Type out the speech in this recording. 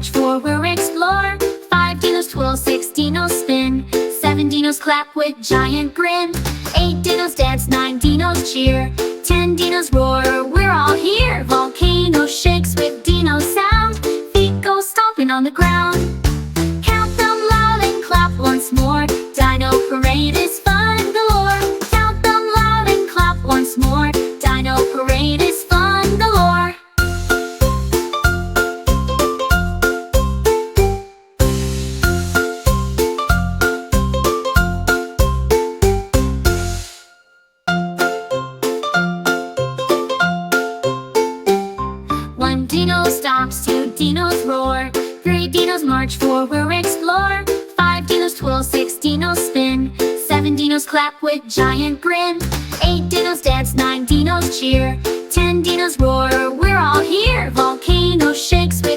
march, 4 will explore, 5 dinos twirl, 6 dinos spin, 7 dinos clap with giant grin, 8 dinos dance, 9 dinos cheer, 10 dinos roar, we're all here. Volcano shakes with dino sound, feet go stomping on the ground. Count them loud and clap once more, Dino Parade is fun galore. Count them loud and clap once more, Dino Parade is fun galore. One dino stops, 2 dinos roar, 3 dinos march, 4 will explore, 5 dinos twirl, 6 dinos spin, 7 dinos clap with giant grin, 8 dinos dance, 9 dinos cheer, 10 dinos roar, we're all here. Volcano shakes with